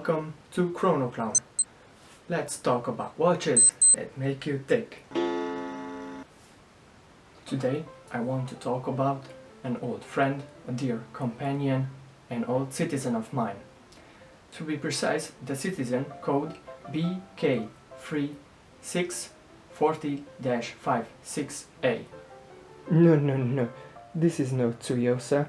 Welcome to Chrono Clown. Let's talk about watches that make you tick. Today I want to talk about an old friend, a dear companion, an old citizen of mine. To be precise, the citizen code BK3640-56A. No, this is no Tsuyosa.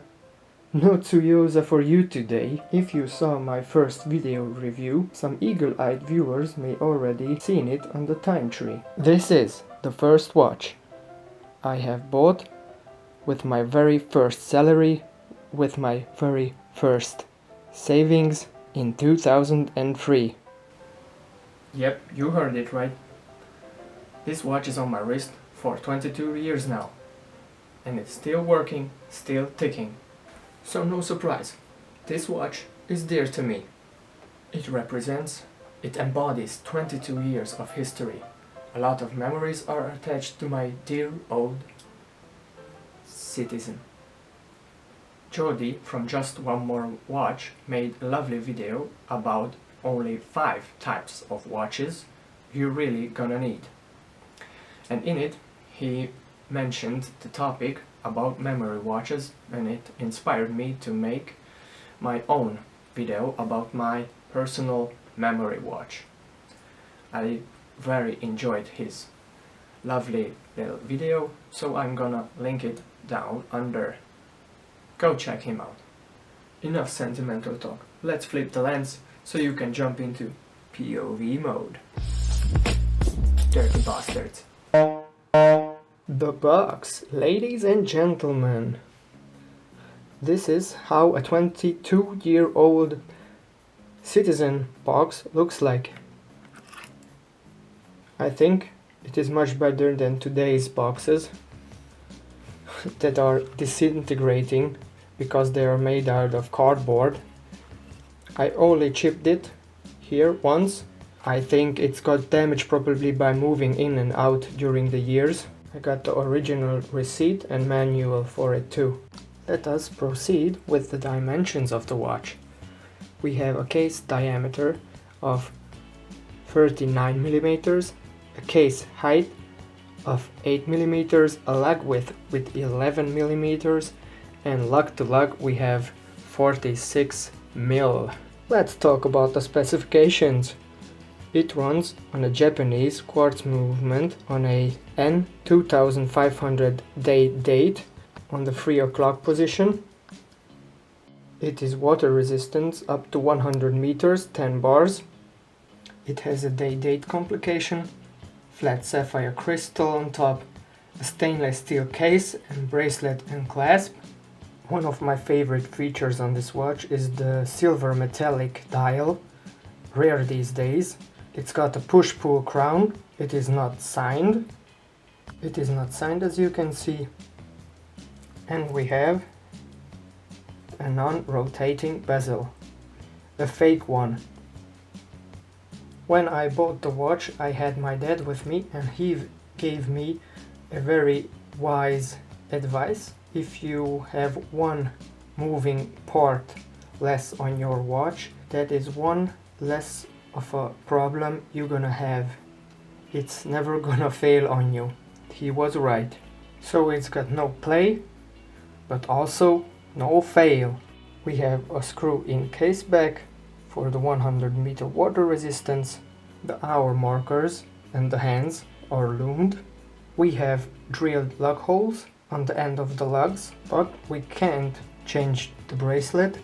No Tsuyosa for you today. If you saw my first video review, some eagle-eyed viewers may already seen it on the time tree. This is the first watch I have bought with my very first salary, with my very first savings in 2003. Yep, you heard it right. This watch is on my wrist for 22 years now. And it's still working, still ticking. So no surprise, this watch is dear to me. It embodies 22 years of history. A lot of memories are attached to my dear old citizen. Jody from Just One More Watch made a lovely video about only 5 types of watches you're really gonna need. And in it, he mentioned the topic about memory watches, and it inspired me to make my own video about my personal memory watch. I very enjoyed his lovely little video, so I'm gonna link it down under. Go check him out. Enough sentimental talk. Let's flip the lens so you can jump into POV mode. Dirty bastards. The box, ladies and gentlemen. This is how a 22-year-old citizen box looks like. I think it is much better than today's boxes that are disintegrating because they are made out of cardboard. I only chipped it here once. I think it's got damaged probably by moving in and out during the years. I got the original receipt and manual for it too. Let us proceed with the dimensions of the watch. We have a case diameter of 39 millimeters, a case height of 8 millimeters, a lug width with 11 millimeters, and lug to lug we have 46 mil. Let's talk about the specifications. It runs on a Japanese quartz movement on a N2500 day date on the 3 o'clock position. It is water resistant up to 100 meters, 10 bars. It has a day date complication, flat sapphire crystal on top, a stainless steel case and bracelet and clasp. One of my favorite features on this watch is the silver metallic dial, rare these days. It's got a push-pull crown. It is not signed. It is not signed, as you can see. And we have a non-rotating bezel, a fake one. When I bought the watch, I had my dad with me, and he gave me a very wise advice. If you have one moving part less on your watch, that is one less of a problem you're gonna have. It's never gonna fail on you. He was right. So it's got no play, but also no fail. We have a screw-in case back for the 100-meter water resistance. The hour markers and the hands are loomed. We have drilled lug holes on the end of the lugs, but we can't change the bracelet.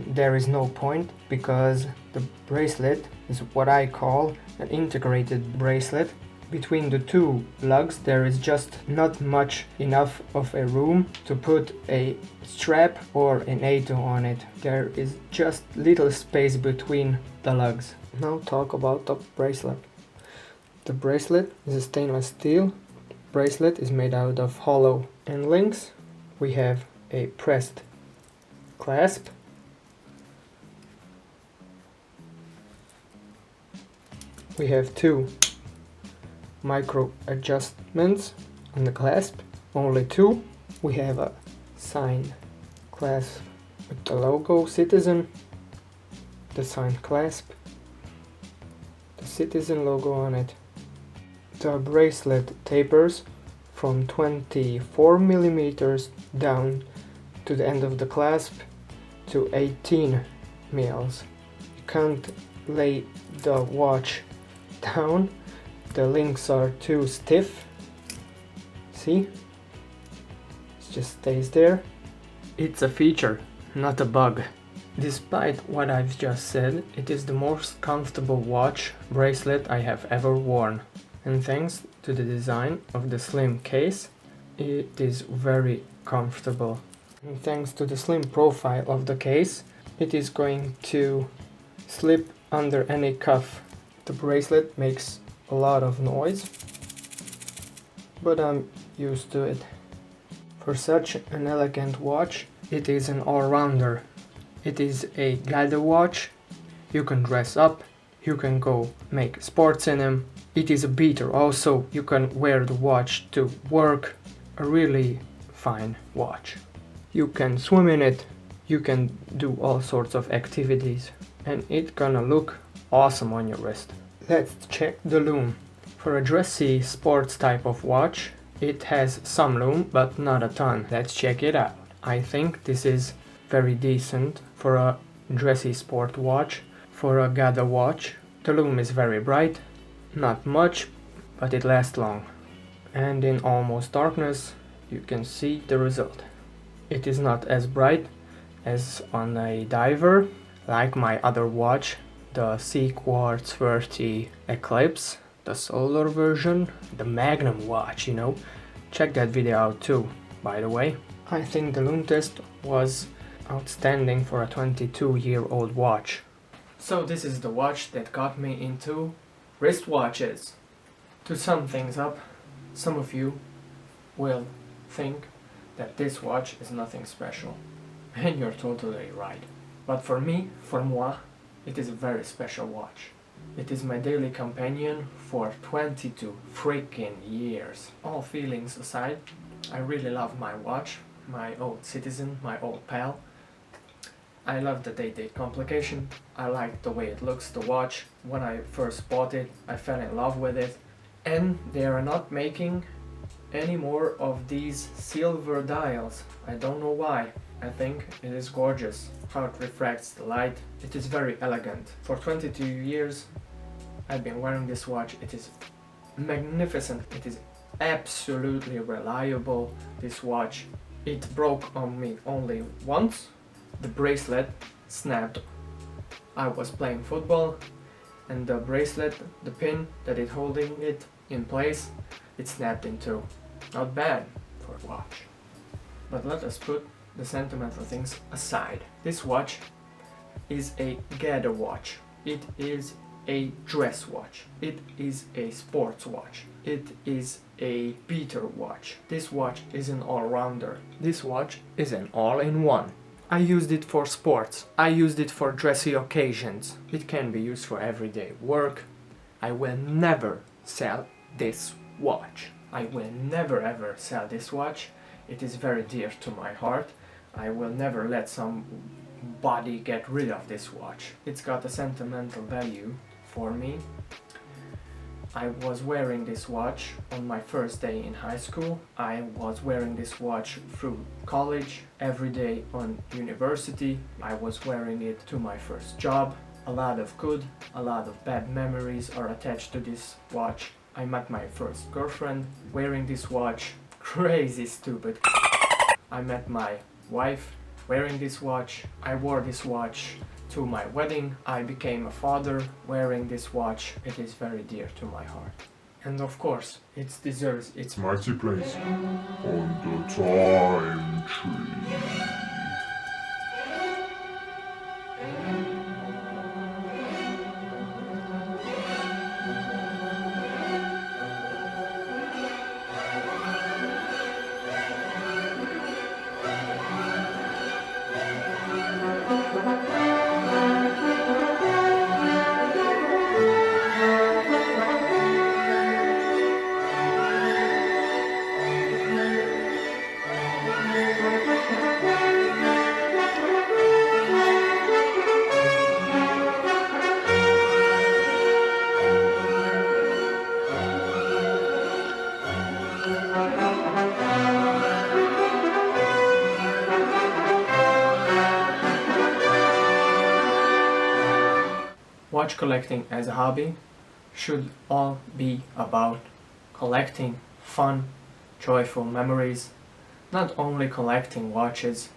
There is no point, because the bracelet is what I call an integrated bracelet. Between the two lugs there is just not much enough of a room to put a strap or an NATO on it. There is just little space between the lugs. Now talk about the bracelet. The bracelet is a stainless steel. Bracelet is made out of hollow end links. We have a pressed clasp. We have 2 micro adjustments on the clasp, only 2. We have a signed clasp with the logo Citizen. the signed clasp, the Citizen logo on it. The bracelet tapers from 24 millimeters down to the end of the clasp to 18 mils. You can't lay the watch down, the links are too stiff. See? It just stays there. It's a feature, not a bug. Despite what I've just said, it is the most comfortable watch bracelet I have ever worn. And thanks to the design of the slim case, it is very comfortable. And thanks to the slim profile of the case, it is going to slip under any cuff. The bracelet makes a lot of noise, but I'm used to it. For such an elegant watch, it is an all-rounder. It is a gadawatch. You can dress up, you can go make sports in him. It is a beater also, you can wear the watch to work. A really fine watch. You can swim in it, you can do all sorts of activities, and it's gonna look awesome on your wrist. Let's check the lume. For a dressy sports type of watch, it has some lume, but not a ton. Let's check it out. I think this is very decent for a dressy sport watch. For a gadawatch, the lume is very bright, not much, but it lasts long. And in almost darkness, you can see the result. It is not as bright as on a diver, like my other watch, the Quartz 30 Eclipse, the solar version, the Magnum watch, you know. Check that video out too, by the way. I think the lume test was outstanding for a 22-year-old watch. So this is the watch that got me into wristwatches. To sum things up, some of you will think that this watch is nothing special. And you're totally right. But for me, for moi, it is a very special watch. It is my daily companion for 22 freaking years. All feelings aside, I really love my watch, my old Citizen, my old pal. I love the day-to-day complication. I like the way it looks, the watch. When I first bought it, I fell in love with it. And they are not making any more of these silver dials. I don't know why. I think it is gorgeous how it refracts the light. It is very elegant. For 22 years I've been wearing this watch. It is magnificent. It is absolutely reliable, this watch. It broke on me only once. The bracelet snapped. I was playing football and the bracelet, the pin that is holding it in place, it snapped in two. Not bad for a watch. But let us put the sentimental things aside. This watch is a gadawatch. It is a dress watch. It is a sports watch. It is a beater watch. This watch is an all-rounder. This watch is an all-in-one. I used it for sports. I used it for dressy occasions. It can be used for everyday work. I will never sell this watch. I will never ever sell this watch. It is very dear to my heart. I will never let somebody get rid of this watch. It's got a sentimental value for me. I was wearing this watch on my first day in high school. I was wearing this watch through college, every day on university. I was wearing it to my first job. A lot of good, a lot of bad memories are attached to this watch. I met my first girlfriend wearing this watch. Crazy stupid. I met my wife wearing this watch. I wore this watch to my wedding. I became a father wearing this watch. It is very dear to my heart. And of course, it deserves its mighty place on the time tree. watch collecting as a hobby should all be about collecting fun, joyful memories. Not only collecting watches,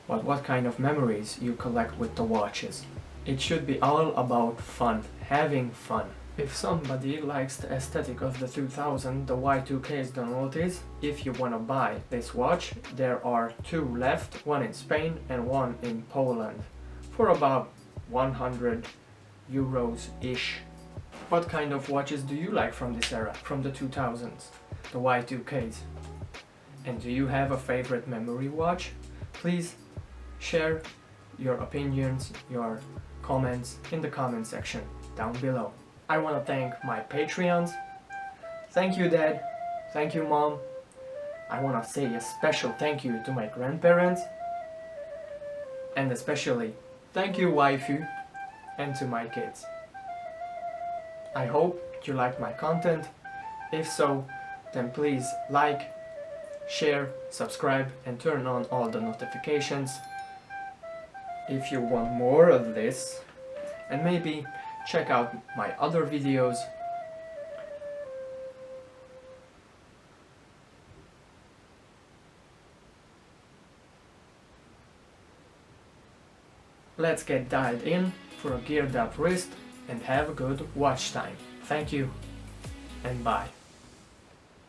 but what kind of memories you collect with the watches. It should be all about fun, having fun. If somebody likes the aesthetic of the 2000, the Y2Ks don't notice. If you wanna buy this watch, there are two left, one in Spain and one in Poland, for about 100 euros-ish. What kind of watches do you like from this era, from the 2000s, the Y2Ks? And do you have a favorite memory watch? Please share your opinions, your comments in the comment section down below. I want to thank my Patreons. Thank you, Dad. Thank you, Mom. I want to say a special thank you to my grandparents. And especially thank you, waifu, and to my kids. I hope you liked my content. If so, then please like, share, subscribe, and turn on all the notifications. If you want more of this, and maybe check out my other videos. Let's get dialed in for a geared up wrist and have a good watch time. Thank you and bye.